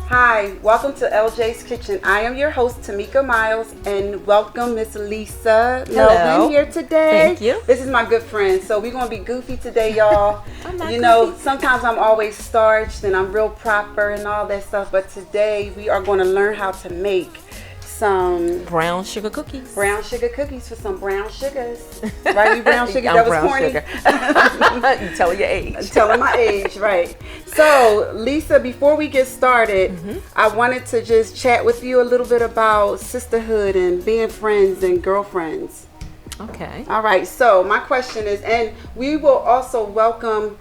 Hi, welcome to LJ's Kitchen. I am your host, Tomika Miles, and welcome Miss Lisa Melvin here today. Thank you. This is my good friend, so we're going to be goofy today, y'all. I'm not goofy. Sometimes I'm always starched and I'm real proper and all that stuff, but today we are going to learn how to make some brown sugar cookies. Brown sugar cookies for some brown sugars. Right? You brown sugar? I'm that was brown corny. Sugar. You telling your age. Telling my age, right. So, Lisa, before we get started, I wanted to just chat with you a little bit about sisterhood and being friends and girlfriends. Okay. All right. So, my question is, and we will also welcome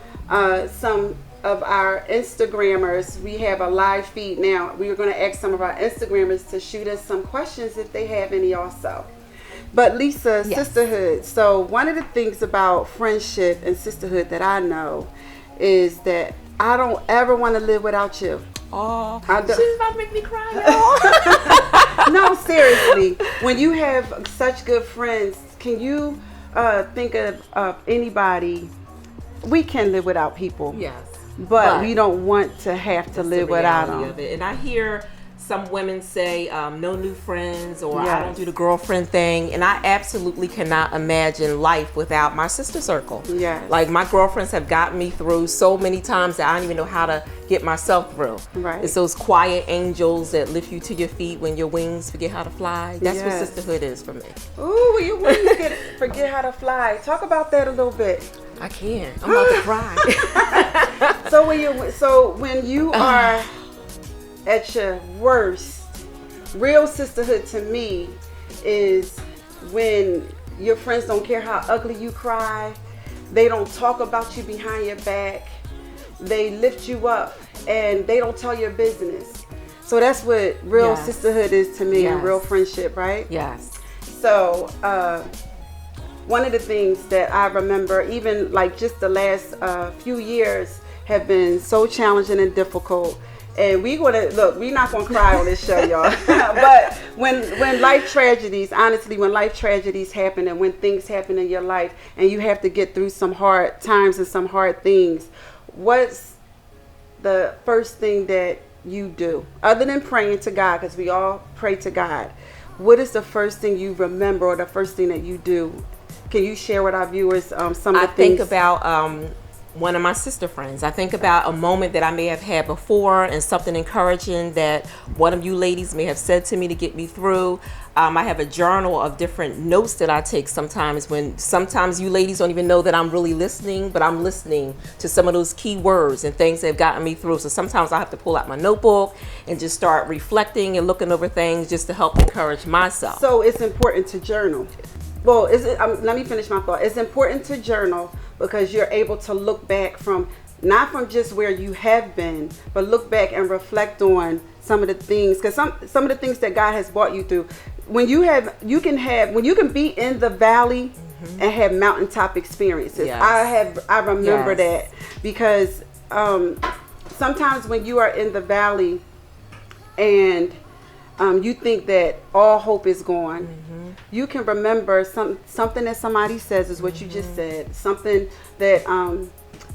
some of our Instagrammers. We have a live feed now. We are going to ask some of our Instagrammers to shoot us some questions if they have any also. But Lisa, yes. Sisterhood. So one of the things about friendship and sisterhood that I know is that I don't ever want to live without you. Oh, she's about to make me cry, y'all. No, seriously. When you have such good friends, can you think of anybody? We can live without people. Yes. But we don't want to have to live without them. Of it. And I hear some women say, no new friends, or I don't do the girlfriend thing. And I absolutely cannot imagine life without my sister circle. Yes. Like, my girlfriends have gotten me through so many times that I don't even know how to get myself through. Right. It's those quiet angels that lift you to your feet when your wings forget how to fly. That's what sisterhood is for me. Ooh, your wings forget how to fly. Talk about that a little bit. I can't. I'm about to cry. So when you are at your worst, real sisterhood to me is when your friends don't care how ugly you cry. They don't talk about you behind your back. They lift you up and they don't tell your business. So that's what real sisterhood is to me, and real friendship, right? Yes. So one of the things that I remember, even like just the last few years, have been so challenging and difficult. And we're not gonna cry on this show, y'all. But when life tragedies, honestly, when life tragedies happen and when things happen in your life and you have to get through some hard times and some hard things, what's the first thing that you do other than praying to God? Because we all pray to God. What is the first thing you remember, or the first thing that you do? Can you share with our viewers some of the things? I think about one of my sister friends. I think about a moment that I may have had before and something encouraging that one of you ladies may have said to me to get me through. I have a journal of different notes that I take sometimes when sometimes you ladies don't even know that I'm really listening, but I'm listening to some of those key words and things that have gotten me through. So sometimes I have to pull out my notebook and just start reflecting and looking over things just to help encourage myself. So it's important to journal. Well, let me finish my thought. It's important to journal because you're able to look back not from just where you have been, but look back and reflect on some of the things, because some of the things that God has brought you through. When you can be in the valley and have mountaintop experiences. Yes. I remember that because sometimes when you are in the valley and you think that all hope is gone, you can remember something that somebody says is what you just said, something that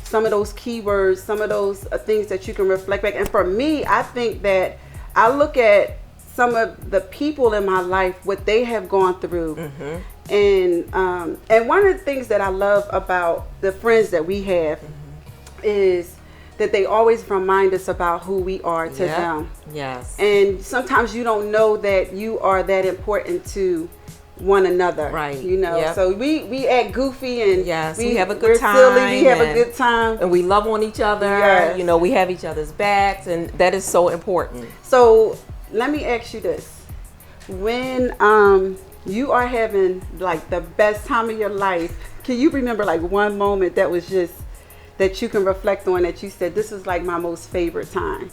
some of those keywords, some of those things that you can reflect back. And for me, I think that I look at some of the people in my life, what they have gone through. And one of the things that I love about the friends that we have is that they always remind us about who we are to them. Yes. And sometimes you don't know that you are that important to one another. Right. You know. Yep. So we act goofy and we have a good time. Silly, we have a good time. And we love on each other. Yes. You know, we have each other's backs, and that is so important. So let me ask you this. When you are having like the best time of your life, can you remember like one moment that was just that you can reflect on that you said, this is like my most favorite time?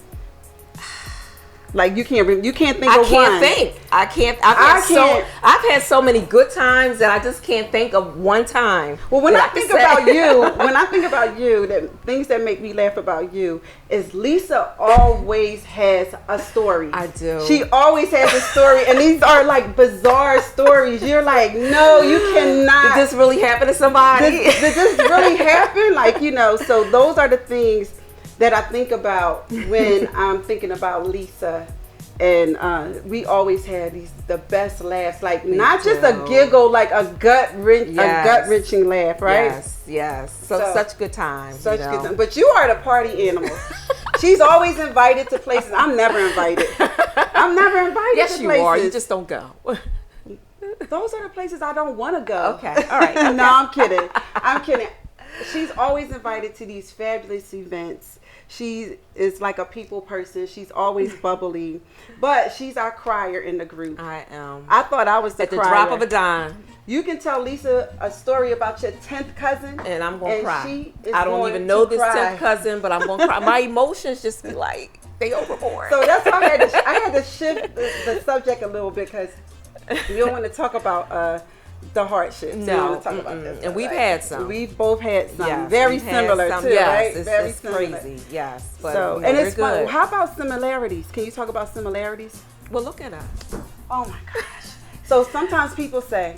Like you can't think of one. I can't. I've had so many good times that I just can't think of one time. Well, when I think about you, that things that make me laugh about you is Lisa always has a story. I do. She always has a story, and these are like bizarre stories. You're like, no, you cannot. Did this really happen to somebody? Did this really happen? Like, you know. So those are the things that I think about when I'm thinking about Lisa. And we always had the best laughs, like not just a giggle, like a gut wrenching laugh, right? Yes. So such good times. Good time. But you are the party animal. She's always invited to places. I'm never invited. Yes, to you places. are. You just don't go. Those are the places I don't want to go. Okay. All right. Okay. No, I'm kidding. She's always invited to these fabulous events. She is like a people person. She's always bubbly, but she's our crier in the group. I am. I thought I was the crier. At the drop of a dime. You can tell Lisa a story about your 10th cousin. And I'm going to cry. I don't even know this 10th cousin, but I'm going to cry. My emotions just be like, they overboard. So that's why I had to shift the subject a little bit, because we don't want to talk about the hardships. No, talk about this. And we've had some. We've both had some. Yes, very similar too, right? It's, very it's similar. Crazy. Yes. But, so, and it's fun. How about similarities? Can you talk about similarities? Well, look at us. Oh my gosh. So sometimes people say,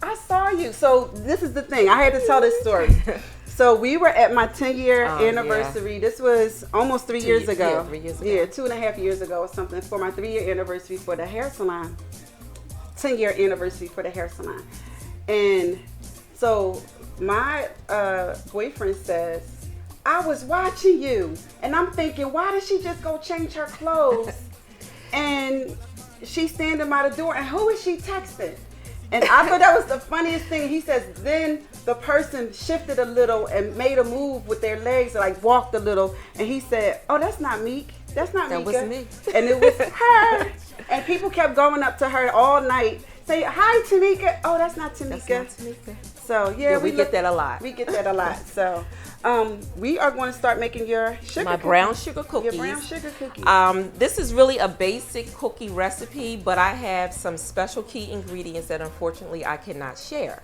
I saw you. So this is the thing. I had to tell this story. So we were at my 10-year anniversary. Yeah. This was almost 3 years ago. Yeah, 3 years ago. Yeah, 2.5 years ago or something, for my 3-year anniversary for the hair salon. 10-year anniversary for the hair salon. And so my boyfriend says, I was watching you. And I'm thinking, why did she just go change her clothes? And she's standing by the door, and who is she texting? And I thought that was the funniest thing. He says, then the person shifted a little and made a move with their legs, like walked a little. And he said, oh, that's not Meek. That's not Mika. That was me. And it was her. And people kept going up to her all night, say, hi, Tomika. Oh, that's not Tomika. That's not Tomika. So, yeah, we get that a lot. We get that a lot. So, we are going to start making your brown sugar cookies. Your brown sugar cookies. This is really a basic cookie recipe, but I have some special key ingredients that unfortunately I cannot share.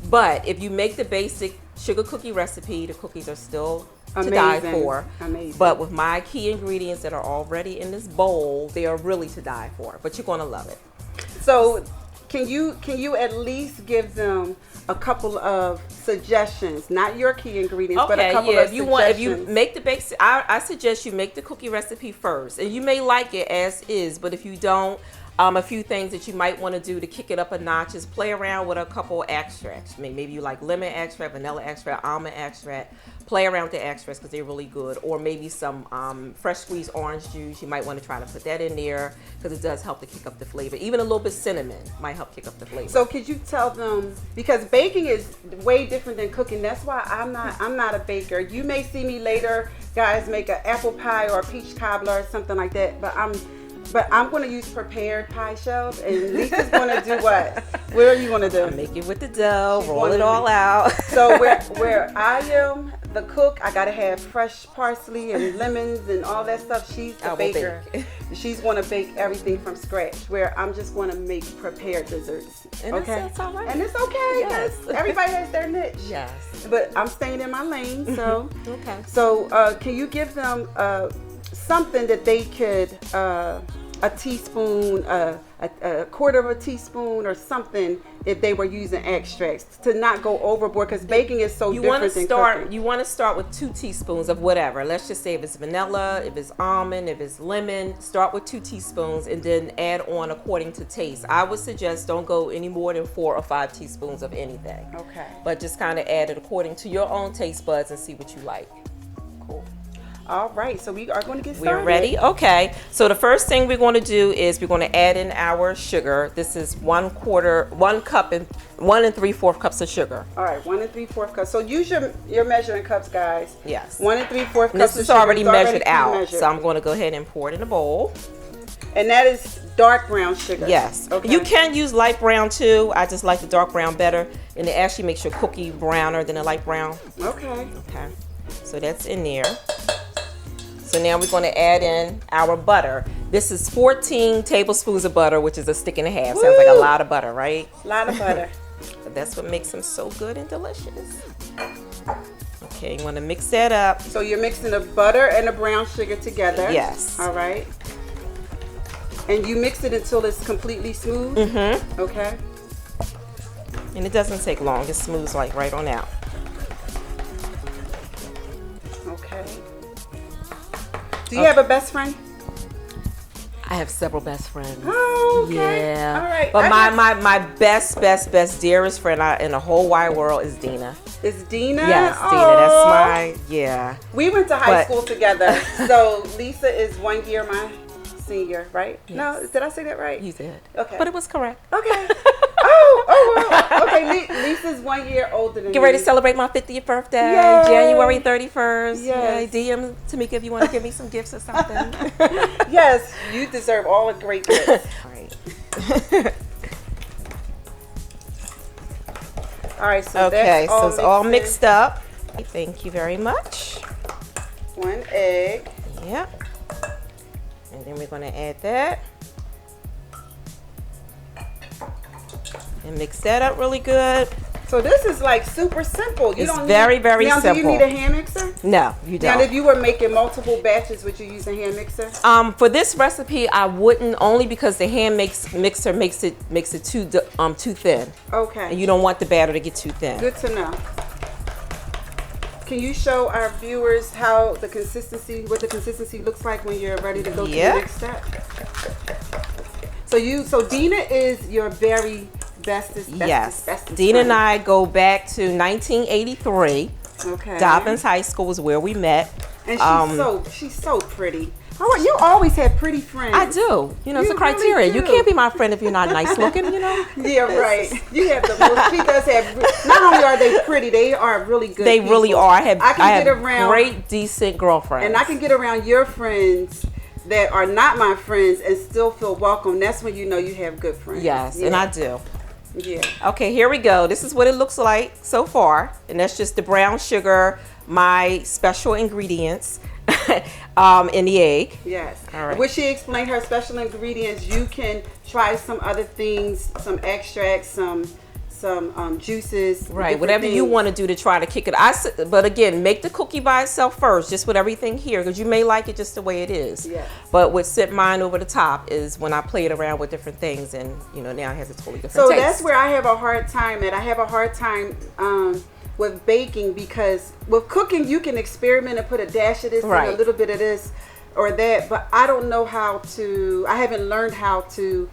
But if you make the basic sugar cookie recipe, the cookies are still to die for. Amazing. But with my key ingredients that are already in this bowl, they are really to die for. But you're going to love it. So, can you at least give them a couple of suggestions, not your key ingredients, but a couple of suggestions? If you make the basic, I suggest you make the cookie recipe first, and you may like it as is, but if you don't, a few things that you might want to do to kick it up a notch is play around with a couple extracts. Maybe you like lemon extract, vanilla extract, almond extract. Play around with the extracts because they're really good. Or maybe some fresh squeezed orange juice. You might want to try to put that in there because it does help to kick up the flavor. Even a little bit of cinnamon might help kick up the flavor. So could you tell them, because baking is way different than cooking. That's why I'm not a baker. You may see me later, guys, make an apple pie or a peach cobbler or something like that. But I'm going to use prepared pie shells, and Lisa's going to do what? What are you going to do? Make it with the dough, roll it all out. So where I am the cook, I got to have fresh parsley and lemons and all that stuff. She's the baker. She's going to bake everything from scratch, where I'm just going to make prepared desserts. And okay? That's all right. And it's okay. Yes. Everybody has their niche. Yes. But I'm staying in my lane, so. Okay. So can you give them something that they could, a teaspoon, a quarter of a teaspoon or something, if they were using extracts, to not go overboard, because baking is so different than cooking. You want to start with 2 teaspoons of whatever. Let's just say if it's vanilla, if it's almond, if it's lemon, start with 2 teaspoons and then add on according to taste. I would suggest don't go any more than 4 or 5 teaspoons of anything. Okay. But just kind of add it according to your own taste buds and see what you like. Cool. All right, so we are going to get started. We're ready? Okay. So the first thing we're going to do is we're going to add in our sugar. This is 1 cup and 1 3/4 cups of sugar. All right, 1 3/4 cups. So use your measuring cups, guys. Yes. 1 3/4 cups and this of is sugar. already measured out. Measured. So I'm going to go ahead and pour it in a bowl. And that is dark brown sugar. Yes. Okay. You can use light brown too. I just like the dark brown better. And it actually makes your cookie browner than a light brown. Okay. Okay. So that's in there. So now we're going to add in our butter. This is 14 tablespoons of butter, which is a stick and a half. Woo! Sounds like a lot of butter, right? A lot of butter. But that's what makes them so good and delicious. Okay, you want to mix that up. So you're mixing the butter and the brown sugar together. Yes. All right. And you mix it until it's completely smooth? Mm-hmm. Okay. And it doesn't take long. It smooths like right on out. Okay. Do you have a best friend? I have several best friends. Oh, okay. Yeah. All right. But my best, dearest friend in the whole wide world is Dina. Is Dina? Yes, Aww. Dina. That's my, yeah. We went to high school together. So Lisa is 1 year my senior, right? Yes. No, did I say that right? You did. Okay. But it was correct. Okay. Oh, okay. Lisa's 1 year older than me. Get ready to celebrate my 50th birthday, Yay. January 31st. Yes. Yay. DM Tomika if you want to give me some gifts or something. Yes, you deserve all the great gifts. All right. All right, so Okay, that's so it's all mixed up. Thank you very much. 1 egg. Yep. And then we're going to add that. And mix that up really good. So this is like super simple. You It's don't very, need, very now, simple. Do you need a hand mixer? No, you don't. Now, if you were making multiple batches, would you use a hand mixer? For this recipe, I wouldn't, only because the hand mixer makes it too thin. Okay. And you don't want the batter to get too thin. Good to know. Can you show our viewers how what the consistency looks like when you're ready to go to the next step? So Dina is your very bestest. Dina and I go back to 1983. Okay. Dobbins High School was where we met. And she's so pretty. You always have pretty friends. I do. You know, it's a You criteria. really do. You can't be my friend if you're not nice looking, you know? Yeah, right. You have the most. She does have. Not only are they pretty, they are really good. They really are. I have get around great, decent girlfriends. And I can get around your friends that are not my friends and still feel welcome. That's when you know you have good friends. Yes, and I do. Yeah. Okay, here we go. This is what it looks like so far. And that's just the brown sugar, my special ingredients in the egg. Yes. All right. When she explained her special ingredients, you can try some other things, some extracts, some juices. Right, whatever you want to do to try to kick it. But again, make the cookie by itself first, just with everything here, because you may like it just the way it is. Yeah. But what set mine over the top is when I play it around with different things, and now it has a totally different So taste. that's where I have a hard time at. I have a hard time with baking, because with cooking you can experiment and put a dash of this and a little bit of this or that, but I don't know how to. I haven't learned how to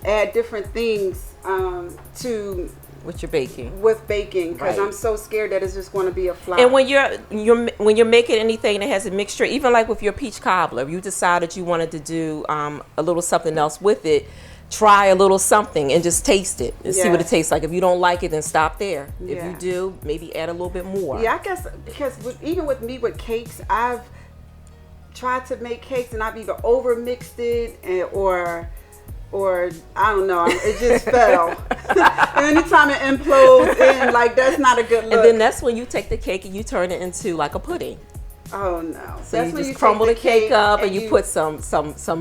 add different things to with your baking. With baking, because I'm so scared that it's just going to be a flop. And when you're making anything that has a mixture, even like with your peach cobbler, if you decided you wanted to do a little something else with it, try a little something and just taste it and see what it tastes like. If you don't like it, then stop there. Yeah. If you do, maybe add a little bit more. Yeah, I guess because even with me with cakes, I've tried to make cakes and I've either over mixed it or I don't know, it just fell. And anytime it implodes, and like that's not a good look. And then that's when you take the cake and you turn it into like a pudding. Oh no! So that's you just crumble the cake up and you put some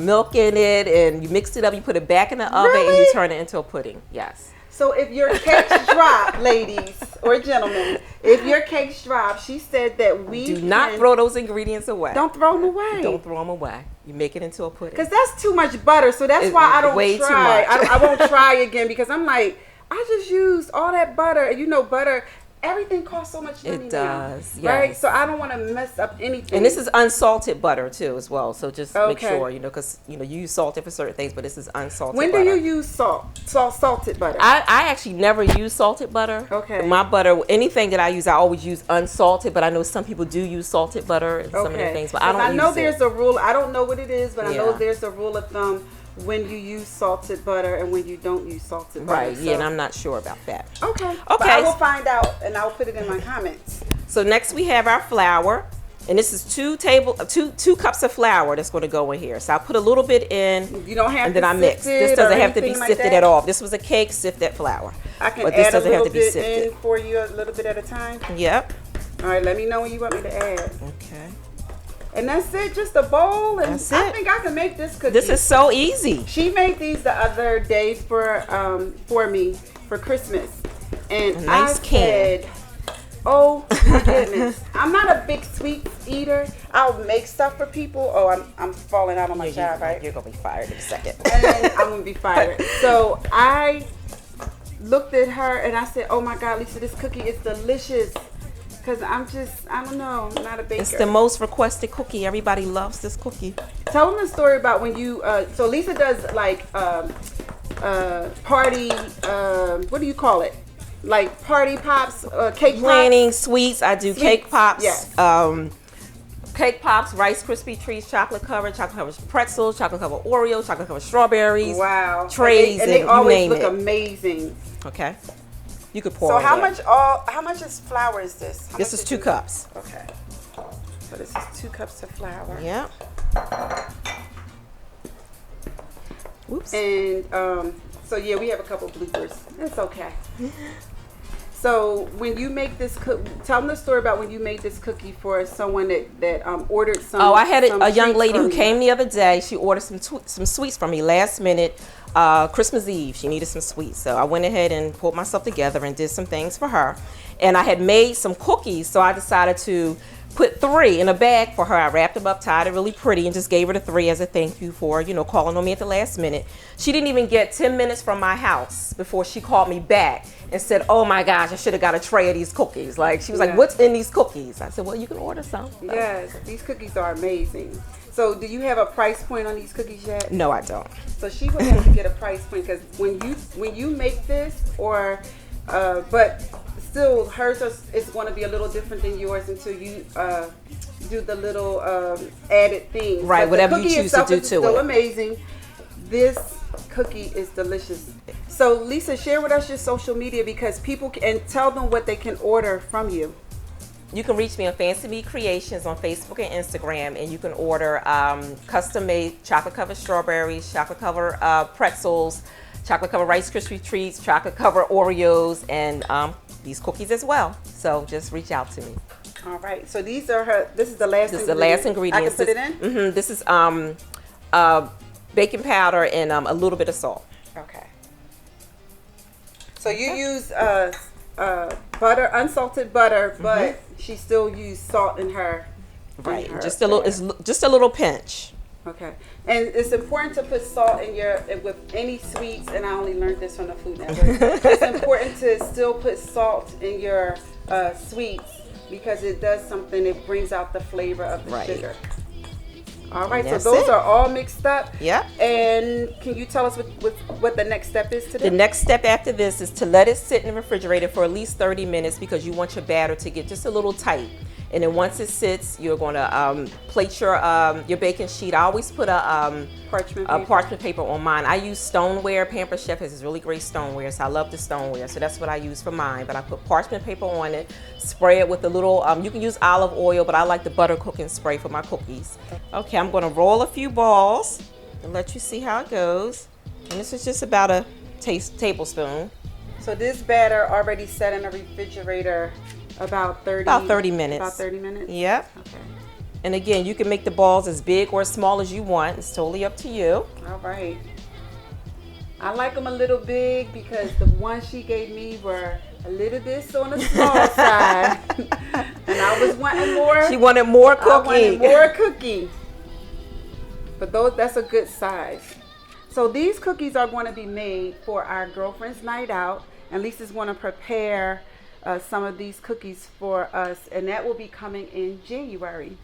milk in it and you mix it up. You put it back in the oven and you turn it into a pudding. Yes. So if your cakes drop, ladies or gentlemen, if your cakes drop, she said that we do not throw those ingredients away. Don't throw them away. Don't throw them away. You make it into a pudding. Because that's too much butter. So that's why I don't way try. Too much. I won't try again because I'm like, I just used all that butter. And butter, everything costs so much money. It does. Now, right? Yes. So I don't want to mess up anything. And this is unsalted butter too as well. So just make sure, because you use salted for certain things, but this is unsalted butter. When do you use salted butter? I actually never use salted butter. Okay. My butter, anything that I use, I always use unsalted, but I know some people do use salted butter in some of their things, but I don't use it. I know there's a rule. I don't know what it is, but I know there's a rule of thumb when you use salted butter and when you don't use salted butter. Right, yeah, and I'm not sure about that. Okay. But I will find out and I'll put it in my comments. So next we have our flour, and this is two cups of flour that's going to go in here. So I'll put a little bit in. You don't have and then I mix. This doesn't have to be sifted at all. If this was a cake, sift that flour. I can but this add doesn't a little have to be bit sifted. in for you, a little bit at a time. Yep. All right, let me know when you want me to add. Okay. And that's it, just a bowl. And that's it. I think I can make this cookie. This is so easy. She made these the other day for me for Christmas. And a nice can. Oh my goodness. I'm not a big sweet eater. I'll make stuff for people. Oh, I'm falling out on my job, right? You're gonna be fired in a second. And I'm gonna be fired. So I looked at her and I said, oh my God, Lisa, this cookie is delicious. because I don't know, I'm not a baker. It's the most requested cookie. Everybody loves this cookie. Tell them the story about when you, so Lisa does like party, what do you call it? Like party pops, cake Planning, pops? sweets. I do cake pops. Yes. Cake pops, Rice Krispie treats, chocolate covered pretzels, chocolate covered Oreos, chocolate covered strawberries. Wow. Trays, and they you always name look it. amazing. Okay. You could pour. So all how that. much is flour is this? How This much is 2 cups. Okay. So this is 2 cups of flour. Yeah. Whoops. And so yeah, we have a couple bloopers. It's okay. So when you make this tell them the story about when you made this cookie for someone that ordered some. Oh, I had some a young treats lady from who you. came the other day. She ordered some sweets from me last minute. Christmas Eve, she needed some sweets. So I went ahead and pulled myself together and did some things for her. And I had made some cookies, so I decided to put 3 in a bag for her. I wrapped them up, tied it really pretty, and just gave her the 3 as a thank you for, calling on me at the last minute. She didn't even get 10 minutes from my house before she called me back and said, oh my gosh, I should have got a tray of these cookies. Like, she was like, what's in these cookies? I said, well, you can order some. Yes, these cookies are amazing. So do you have a price point on these cookies yet? No, I don't. So she would have to get a price point, because when you make this, but still hers is going to be a little different than yours until you do the little added things. Right, but whatever the you cookie choose to itself do is to still it. amazing. This cookie is delicious. So Lisa, share with us your social media, because people can tell them what they can order from you. You can reach me on Fancy Me Creations on Facebook and Instagram, and you can order custom-made chocolate-covered strawberries, chocolate-covered pretzels, chocolate-covered Rice Krispie treats, chocolate-covered Oreos, and these cookies as well. So just reach out to me. All right. So these are this is the last. This is the last ingredient. I can put it in. Mm-hmm. This is baking powder and a little bit of salt. Okay. So you use butter, unsalted butter, but she still used salt in her. Right. In her Just a little. It's just a little pinch. Okay. And it's important to put salt in with any sweets, and I only learned this from the Food Network. It's important to still put salt in your sweets, because it does something. It brings out the flavor of the sugar. All right, so those are all mixed up. Yeah. And can you tell us what the next step is today? The next step after this is to let it sit in the refrigerator for at least 30 minutes, because you want your batter to get just a little tight. And then once it sits, you're going to plate your baking sheet. I always put a parchment paper on mine. I use stoneware. Pampered Chef has this really great stoneware, so I love the stoneware. So that's what I use for mine. But I put parchment paper on it, spray it with a little, you can use olive oil, but I like the butter cooking spray for my cookies. Okay, I'm going to roll a few balls and let you see how it goes. And this is just about a tablespoon. So this batter already set in the refrigerator about 30 minutes. About 30 minutes? Yep. Okay. And again, you can make the balls as big or as small as you want. It's totally up to you. All right. I like them a little big, because the ones she gave me were a little bit on the small side. And I was wanting more. She wanted more cookie. I wanted more cookie. But that's a good size. So these cookies are going to be made for our girlfriend's night out. And Lisa's going to prepare some of these cookies for us, and that will be coming in January.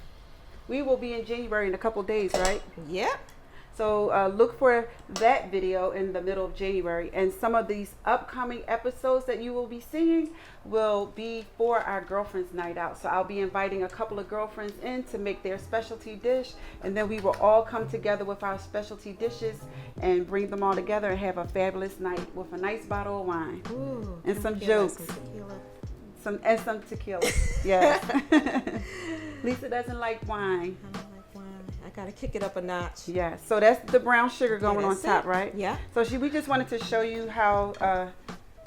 We will be in January in a couple days, right? Yep. So look for that video in the middle of January, and some of these upcoming episodes that you will be seeing will be for our girlfriend's night out. So I'll be inviting a couple of girlfriends in to make their specialty dish, and then we will all come together with our specialty dishes and bring them all together and have a fabulous night with a nice bottle of wine. Ooh, and some jokes. Some tequila. Yeah. Lisa doesn't like wine. I don't like wine. I gotta kick it up a notch. Yeah. So that's the brown sugar going on top, right? Yeah. So we just wanted to show you how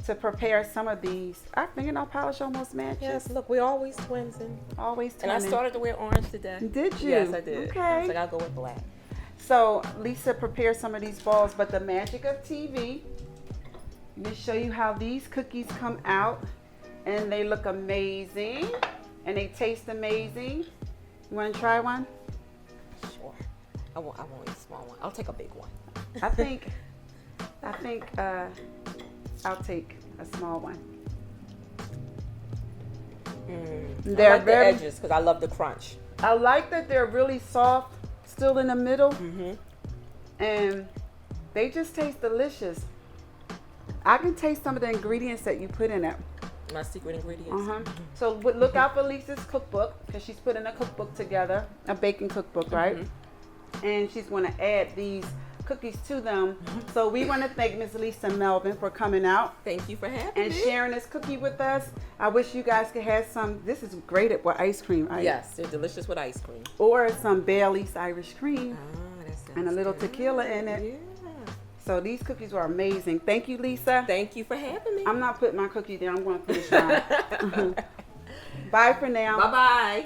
to prepare some of these. Our fingernail polish almost matches. Yes. Look, we're always twins, and Always twinning. I started to wear orange today. Did you? Yes, I did. Okay. I was like, I'll go with black. So Lisa prepared some of these balls, but the magic of TV. Let me show you how these cookies come out. And they look amazing, and they taste amazing. You want to try one? Sure. I won't eat a small one. I'll take a big one. I think I'll take a small one. They're I like very, the edges because I love the crunch. I like that they're really soft, still in the middle, and they just taste delicious. I can taste some of the ingredients that you put in it. My secret ingredients. So look out for Lisa's cookbook because she's putting a cookbook together, a baking cookbook, right? And she's going to add these cookies to them. So we want to thank Miss Lisa Melvin for coming out Thank you for having and me. sharing this cookie with us. I wish you guys could have some. This is great with ice cream, right? Yes, they're delicious with ice cream. Or some Bailey's Irish cream That sounds and a little good. tequila in it. Yeah. So these cookies were amazing. Thank you, Lisa. Thank you for having me. I'm not putting my cookie down. I'm going to finish mine. Bye for now. Bye-bye.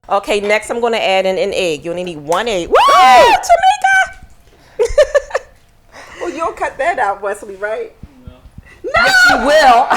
Okay, next I'm going to add in an egg. You only need 1 egg. Woo! Tomika! Well, you'll cut that out, Wesley, right? No. No! You will.